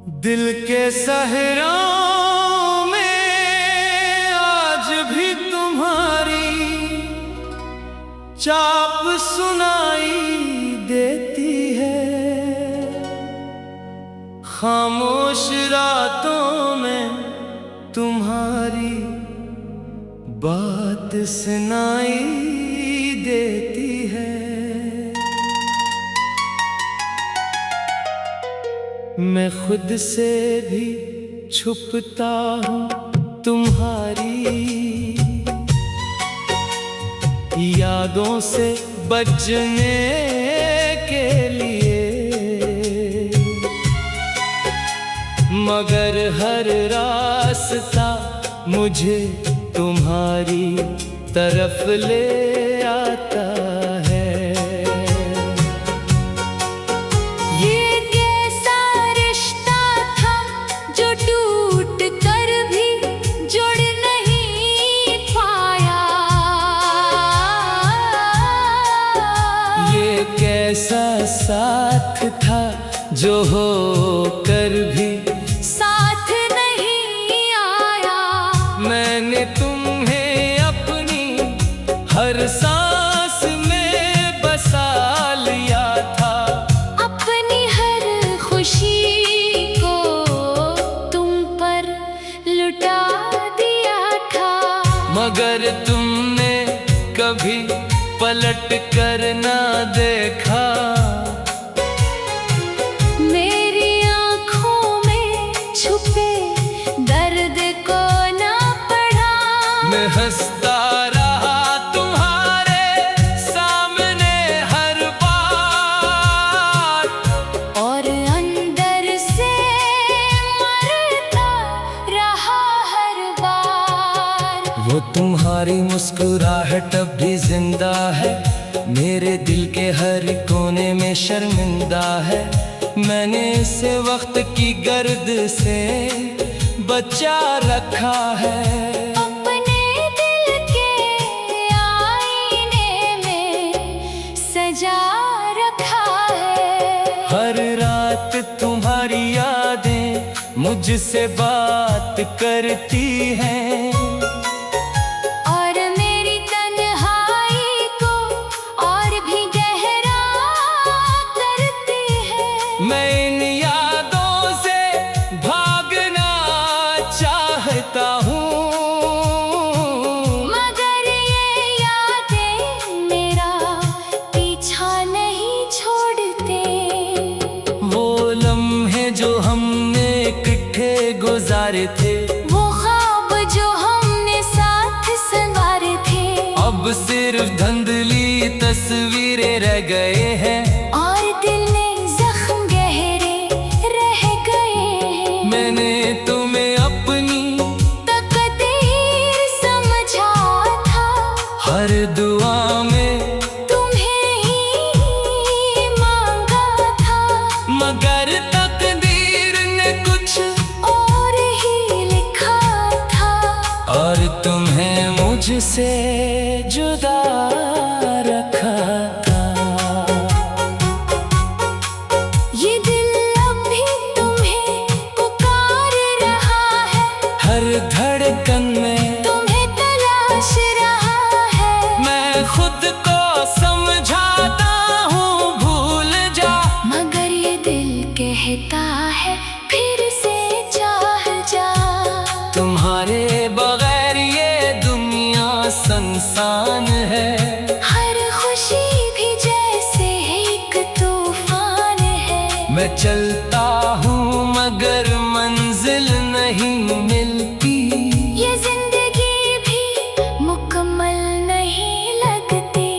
दिल के सहराओं में आज भी तुम्हारी चाप सुनाई देती है। खामोश रातों में तुम्हारी बात सुनाई देती है। मैं खुद से भी छुपता हूँ तुम्हारी यादों से बचने के लिए, मगर हर रास्ता मुझे तुम्हारी तरफ ले आता है। कैसा साथ था जो होकर भी साथ नहीं आया। मैंने तुम्हें अपनी हर सांस में बसा लिया था। अपनी हर खुशी को तुम पर लुटा दिया था, मगर तुमने कभी पलट कर ना देखा। मेरी आँखों में छुपे दर्द को ना पढ़ा। मैं हंसता रहा तुम्हारे सामने हर बार, और अंदर से मरता रहा हर बार। वो तुम्हारी मुस्कुराहट अब भी जिंदा है, मेरे दिल के हर कोने में शर्मिंदा है। मैंने इसे वक्त की गर्द से बचा रखा है। अपने दिल के आईने में सजा रखा है। हर रात तुम्हारी यादें मुझसे बात करती हैं। मैं इन यादों से भागना चाहता हूँ, मगर ये यादें मेरा पीछा नहीं छोड़ते। वो लम्हे जो हमने इकट्ठे गुजारे थे, वो ख्वाब जो हमने साथ संवारे थे, अब सिर्फ धुंधली तस्वीरें रह गए हैं। और दिल में मैंने तुम्हें अपनी तकदीर समझा था। हर दुआ में तुम्हें ही मांगा था, मगर तकदीर ने कुछ और ही लिखा था। और तुम्हें मुझसे जुदा रखा था। ये दिल अब भी तुम्हें पुकार रहा है, हर धड़कन में तुम्हें तलाश रहा है। मैं खुद को समझाता हूँ भूल जा, मगर ये दिल कहता है फिर से चाह जा। तुम्हारे बगैर ये दुनिया सुनसान है। हर खुशी भी जैसे एक तूफान है। मैं चलता हूँ मगर मंजिल नहीं मिलती। ये जिंदगी भी मुकम्मल नहीं लगती।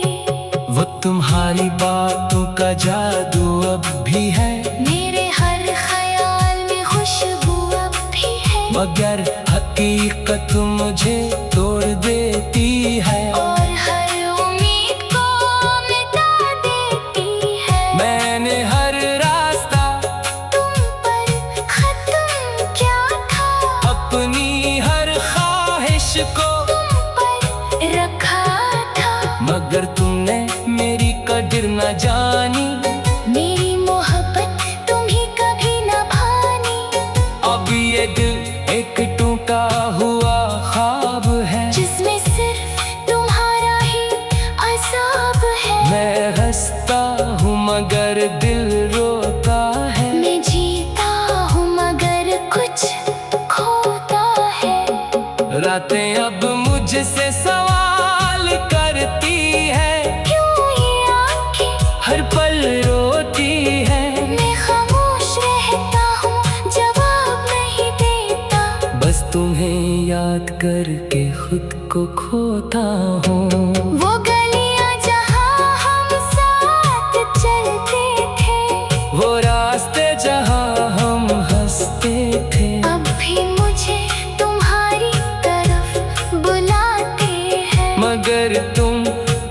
वो तुम्हारी बातों का जादू अब भी है, मेरे हर ख्याल में खुशबू अब भी है, मगर हकीकत मुझे तोड़ देती है। और हर उम्मीद को मिटा देती है। मैंने हर रास्ता तुम पर खत्म किया था, अपनी हर ख्वाहिश को तुम पर रखा था, मगर तुमने मेरी कदर न जानी। मेरी मोहब्बत तुम्हें कभी न भानी। रातें अब मुझसे सवाल करती है, क्यों ये आंखें हर पल रोती है। मैं खामोश रहता हूँ, जवाब नहीं देता। बस तुम्हें याद करके खुद को खोता हूँ। वो गलियां जहाँ हम साथ चलते थे, वो रास्ते जहाँ हम हंसते थे, अब भी मुझे तुम्हारी तरफ बुलाते हैं। मगर तुम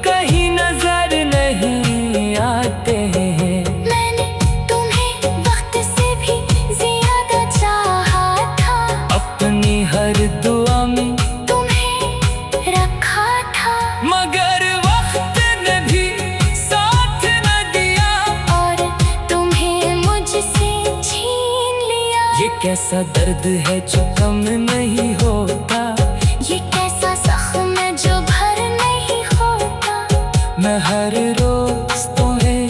कहीं नजर नहीं आते हैं। मैंने तुम्हें वक्त से भी ज्यादा चाहा था, अपनी हर दुआ में तुम्हें रखा था। मगर वक्त ने भी साथ न दिया, और तुम्हें मुझसे छीन लिया। ये कैसा दर्द है जो कम नहीं होता, ये कैसा जख्म है जो भर नहीं होता। मैं हर रोज तुम्हें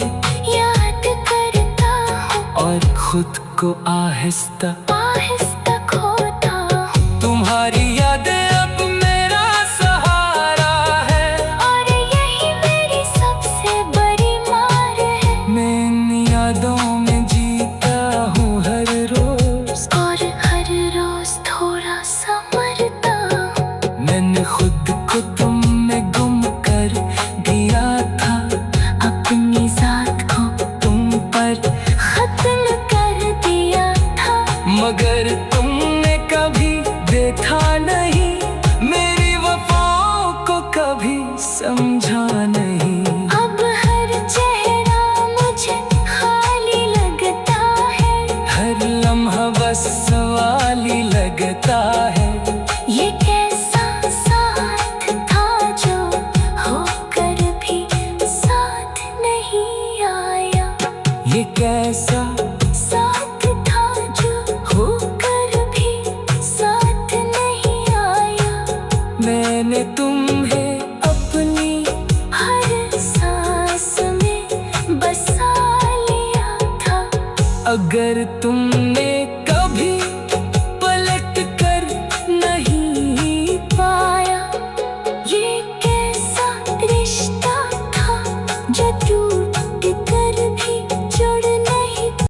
याद करता हूँ, और खुद को आहिस्ता आहिस्ता खोता हूँ। तुम्हारी यादें अब मेरा सहारा है, और यही मेरी सबसे बड़ी मार है। मैं इन यादों में जीता हूँ हर रोज, और हर रोज थोड़ा सा मरता हूँ। मैंने खुद को तुम में गुम कर दिया था, अपनी जात को तुम पर खत्म कर दिया था। मगर तुमने कभी देखा नहीं, मेरी वफाओं को कभी समझा नहीं। अब हर चेहरा मुझे खाली लगता है, हर लम्हा बस सवाली लगता है। ये कैसा साथ था जो होकर भी साथ नहीं आया। ये कैसा साथ था जो होकर भी साथ नहीं आया। मैंने तुम्हें अपनी हर सांस में बसा लिया था। अगर तुमने